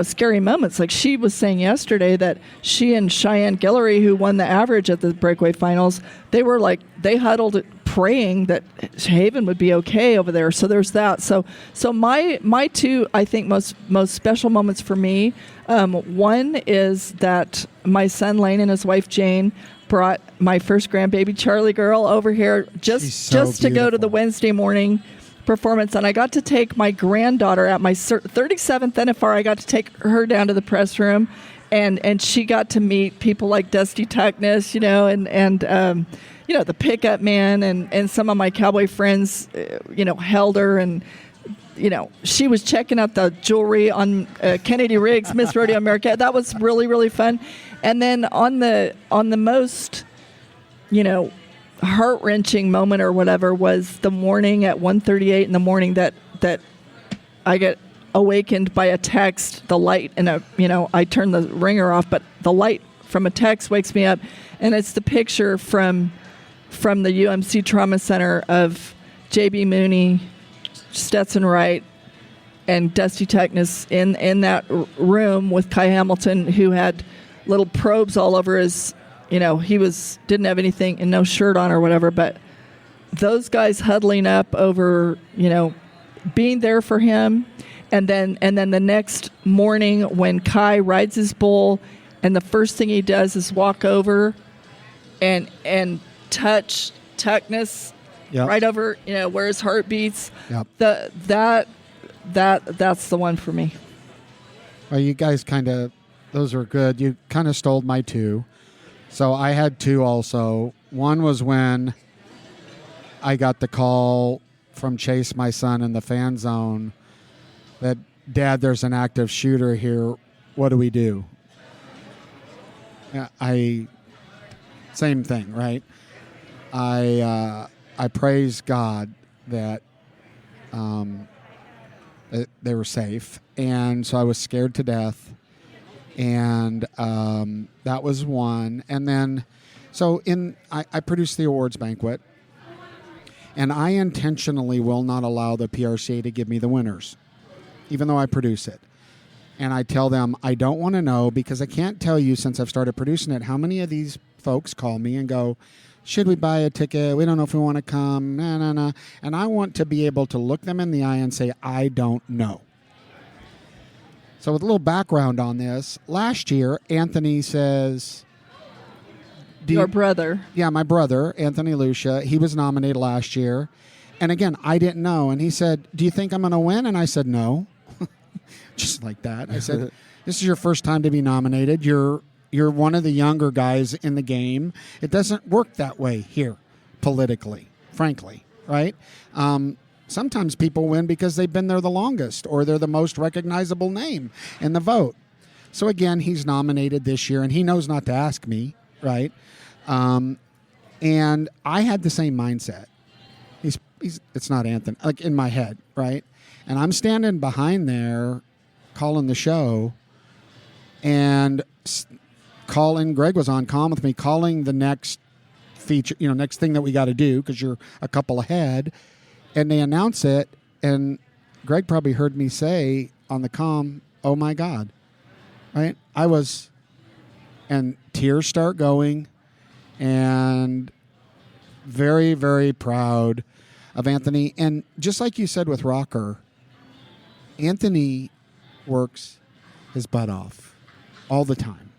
scary moments. Like she was saying yesterday that she and Cheyenne Guillory, who won the average at the breakaway finals, they huddled praying that Haven would be okay over there. So there's that. So my two, I think, most special moments for me, one is that my son Lane and his wife Jane brought my first grandbaby Charlie girl over here just to go to the Wednesday morning performance, and I got to take my granddaughter at my 37th NFR. I got to take her down to the press room, and she got to meet people like Dusty Tuckness, and the pickup man, and some of my cowboy friends, held her, and she was checking out the jewelry on Kennedy Riggs, Miss Rodeo America. That was really, really fun. And then on the most, heart-wrenching moment or whatever was the morning at 1:38 in the morning that I get awakened by a text. The light, and I turn the ringer off, but the light from a text wakes me up, and it's the picture from the UMC Trauma Center of J.B. Mooney, Stetson Wright, and Dusty Tuckness in that room with Kai Hamilton, who had little probes all over his, he didn't have anything and no shirt on or whatever, but those guys huddling up over, being there for him. And then the next morning when Kai rides his bull, and the first thing he does is walk over and touch Tuckness right over, where his heart beats. Yep. That's the one for me. Well, you guys those are good. You kind of stole my two. So I had two also. One was when I got the call from Chase, my son, in the fan zone that, Dad, there's an active shooter here. What do we do? Same thing, right? I praise God that they were safe, and so I was scared to death, and that was one. And then, I produced the awards banquet, and I intentionally will not allow the PRCA to give me the winners, even though I produce it. And I tell them I don't want to know, because I can't tell you, since I've started producing it, how many of these folks call me and go, should we buy a ticket? We don't know if we want to come. Nah. And I want to be able to look them in the eye and say, I don't know. So with a little background on this, last year, Anthony says... Your brother. Yeah, my brother, Anthony Lucia. He was nominated last year. And again, I didn't know. And he said, do you think I'm going to win? And I said, no. Just like that. I said, this is your first time to be nominated. You're one of the younger guys in the game. It doesn't work that way here, politically, frankly, right? Sometimes people win because they've been there the longest, or they're the most recognizable name in the vote. So again, he's nominated this year, and he knows not to ask me, right? And I had the same mindset. It's not Anthony, like in my head, right? And I'm standing behind there calling the show, and Greg was on calling with me, calling the next feature, next thing that we got to do, because you're a couple ahead, and they announce it, and Greg probably heard me say on the comm, oh my God, right? And tears start going, and very, very proud of Anthony. And just like you said with Rocker, Anthony works his butt off all the time.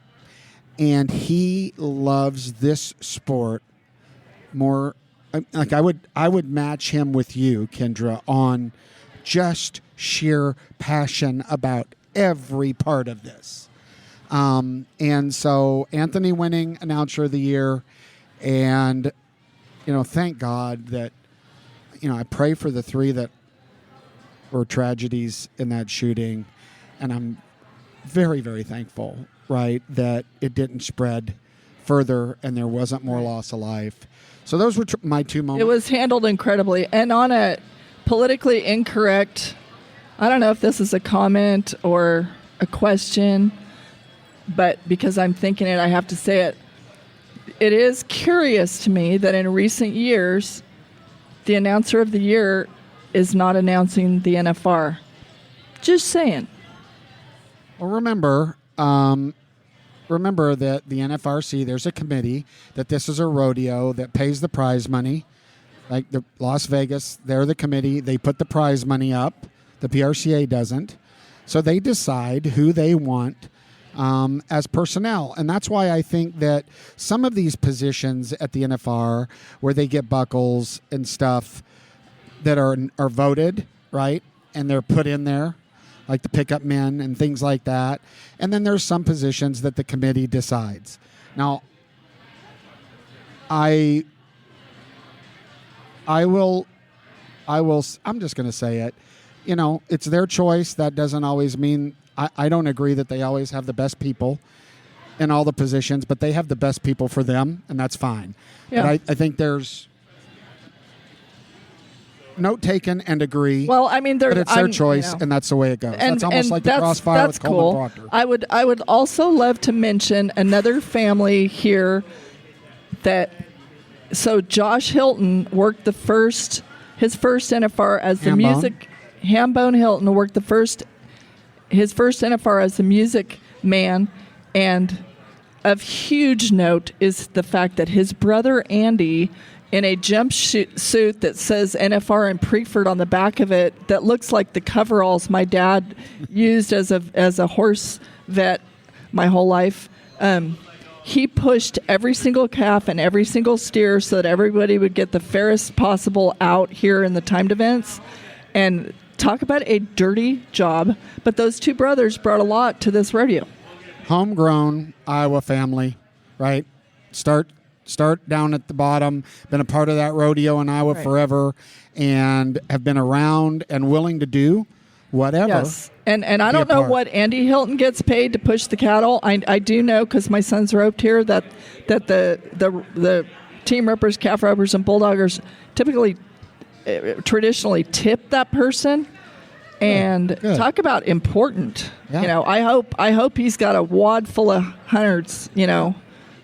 And he loves this sport more. Like I would match him with you, Kendra, on just sheer passion about every part of this. And so Anthony winning Announcer of the Year, and thank God that I pray for the three that were tragedies in that shooting, and I'm very, very thankful, right, that it didn't spread further and there wasn't more loss of life. So those were my two moments. It was handled incredibly, and on a politically incorrect, I don't know if this is a comment or a question, but because I'm thinking it, I have to say it. it is curious to me that in recent years, the announcer of the year is not announcing the NFR. Just saying. Well, remember that the NFRC, there's a committee, that this is a rodeo that pays the prize money. Like the Las Vegas, they're the committee. They put the prize money up. The PRCA doesn't. So they decide who they want as personnel. And that's why I think that some of these positions at the NFR where they get buckles and stuff that are voted, right, and they're put in there, like the pickup men and things like that. And then there's some positions that the committee decides. Now, I'm just going to say it. You know, it's their choice. That doesn't always mean, I don't agree that they always have the best people in all the positions, but they have the best people for them, and that's fine. Yeah. But I think there's note taken and agree. Well, I mean, but it's their choice, and that's the way it goes. That's almost like the crossfire with Coleman Proctor. I would also love to mention another family here so Josh Hilton worked his first NFR as the music. Hambone Hilton worked his first NFR as the music man, and of huge note is the fact that his brother Andy, in a jumpsuit that says NFR and Preferred on the back of it, that looks like the coveralls my dad used as a horse vet my whole life. He pushed every single calf and every single steer so that everybody would get the fairest possible out here in the timed events. And talk about a dirty job. But those two brothers brought a lot to this rodeo. Homegrown Iowa family, right? Start down at the bottom, been a part of that rodeo in Iowa forever, and have been around and willing to do whatever. Yes. And I don't know what Andy Hilton gets paid to push the cattle. I do know, because my son's roped here, that the team ropers, calf ropers, and bulldoggers typically traditionally tip that person. And talk about important. Yeah. You know, I hope he's got a wad full of hundreds, you know.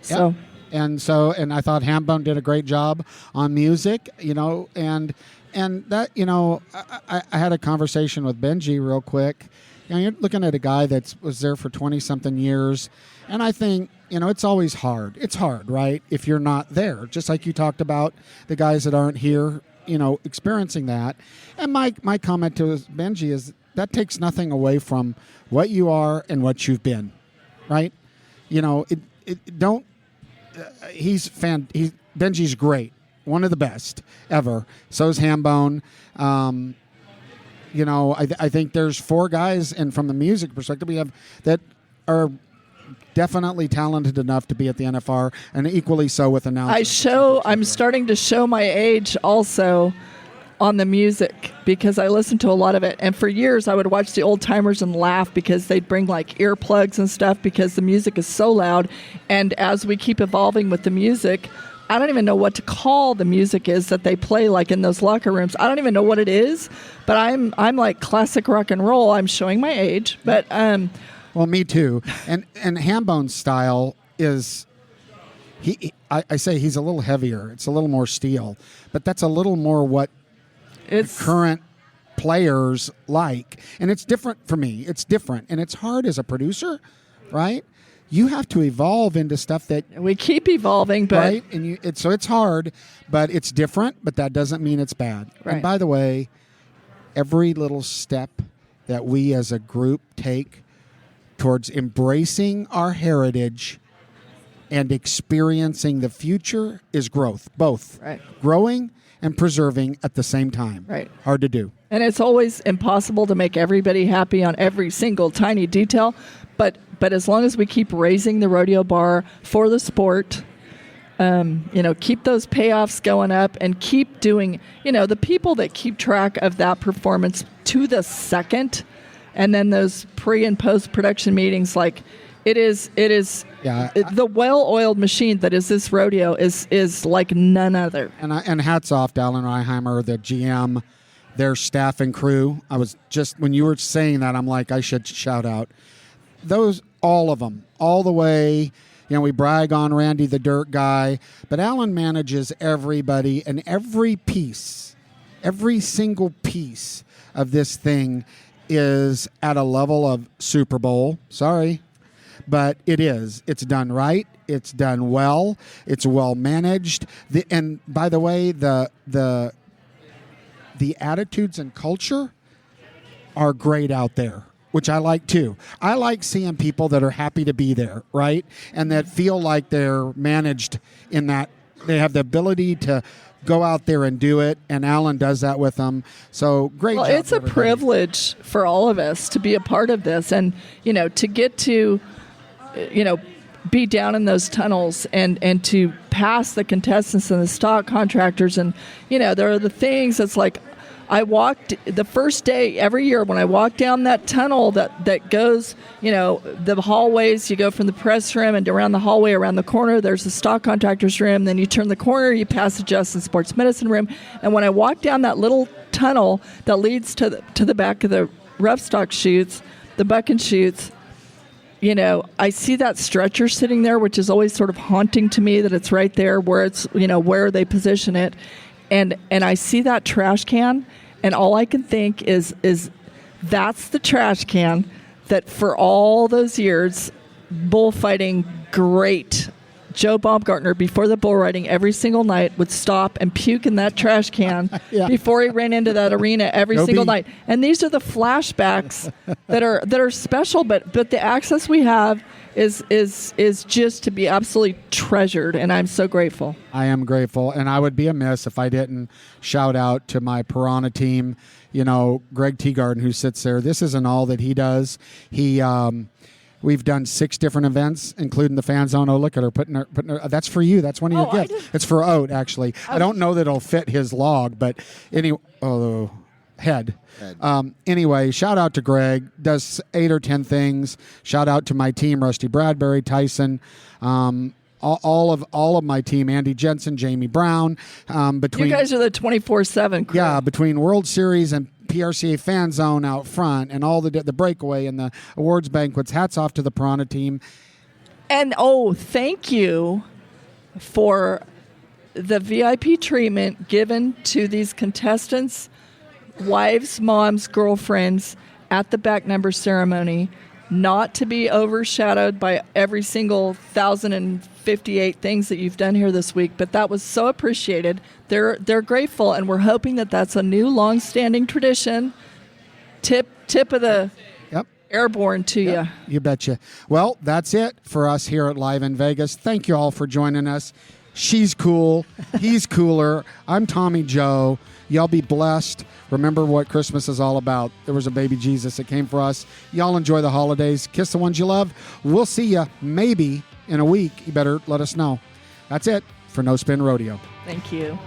So and I thought Hambone did a great job on music, you know, and that, you know, I had a conversation with Benji real quick. You know, you're looking at a guy that was there for 20-something years, and I think, you know, it's always hard. It's hard, right, if you're not there, just like you talked about the guys that aren't here, you know, experiencing that. And my comment to Benji is that takes nothing away from what you are and what you've been, right? You know, Benji's great. One of the best ever. So is Hambone. You know, I think there's four guys, and from the music perspective, we have that are definitely talented enough to be at the NFR, and equally so with announcers. I'm starting to show my age also on the music, because I listen to a lot of it. And for years, I would watch the old timers and laugh because they'd bring like earplugs and stuff because the music is so loud. And as we keep evolving with the music, I don't even know what to call the music is that they play like in those locker rooms. I don't even know what it is, but I'm like classic rock and roll. I'm showing my age, but well, me too. And Hambone's style is I say he's a little heavier. It's a little more steel, but that's a little more what current players like, and it's different for me. It's different, and it's hard as a producer, right? You have to evolve into stuff that we keep evolving, but right, and so it's hard, but it's different. But that doesn't mean it's bad. Right. And by the way, every little step that we as a group take towards embracing our heritage and experiencing the future is growth. Both growing and preserving at the same time. Right. Hard to do. And it's always impossible to make everybody happy on every single tiny detail. But as long as we keep raising the rodeo bar for the sport, keep those payoffs going up and keep doing, the people that keep track of that performance to the second, and then those pre and post production meetings, like it is the well-oiled machine that is this rodeo is like none other. And hats off to Alan Reiheimer, the GM, their staff and crew. I was just, when you were saying that, I'm like, I should shout out those, all of them, all the way, we brag on Randy the Dirt Guy, but Alan manages everybody, and every single piece of this thing is at a level of Super Bowl. Sorry, but it is. It's done right. It's done well. It's well managed. And by the way, the attitudes and culture are great out there, which I like too. I like seeing people that are happy to be there, right? And that feel like they're managed in that they have the ability to go out there and do it, and Alan does that with them. So great job. It's a everybody. privilege for all of us to be a part of this, and to get to be down in those tunnels and to pass the contestants and the stock contractors, and there are the things that's like, I walked the first day every year when I walk down that tunnel that goes, the hallways, you go from the press room and around the hallway, around the corner, there's the stock contractors room. Then you turn the corner, you pass the Justin Sports Medicine room. And when I walk down that little tunnel that leads to the back of the rough stock chutes, the buck and chutes, I see that stretcher sitting there, which is always sort of haunting to me that it's right there where it's, where they position it. And I see that trash can, and all I can think is that's the trash can that for all those years, bullfighting great Joe Baumgartner before the bull riding every single night would stop and puke in that trash can before he ran into that arena every single night. And these are the flashbacks that are special, but the access we have is just to be absolutely treasured, and I'm so grateful. I am grateful, and I would be amiss if I didn't shout out to my Piranha team. Greg Teagarden, who sits there. This isn't all that he does. We've done 6 different events, including the Fan Zone. Oh, look at her putting her. That's for you. That's one of your gifts. It's for Oat, actually. I don't know that it'll fit his log, but anyway. Head. Anyway, shout out to Greg. Does 8 or 10 things. Shout out to my team: Rusty Bradbury, Tyson, all of my team: Andy Jensen, Jamie Brown. Between you guys are the 24/7 crew. Yeah, between World Series and PRCA Fan Zone out front, and all the breakaway and the awards banquets. Hats off to the Piranha team. And thank you for the VIP treatment given to these contestants, wives, moms, girlfriends at the back number ceremony, not to be overshadowed by every single 1,058 things that you've done here this week, but that was so appreciated. They're grateful, and we're hoping that that's a new long-standing tradition. Tip of the airborne to you. You betcha. Well, that's it for us here at Live in Vegas. Thank you all for joining us. She's cool. He's cooler. I'm Tommy Joe. Y'all be blessed. Remember what Christmas is all about. There was a baby Jesus that came for us. Y'all enjoy the holidays. Kiss the ones you love. We'll see you maybe in a week. You better let us know. That's it for No Spin Rodeo. Thank you.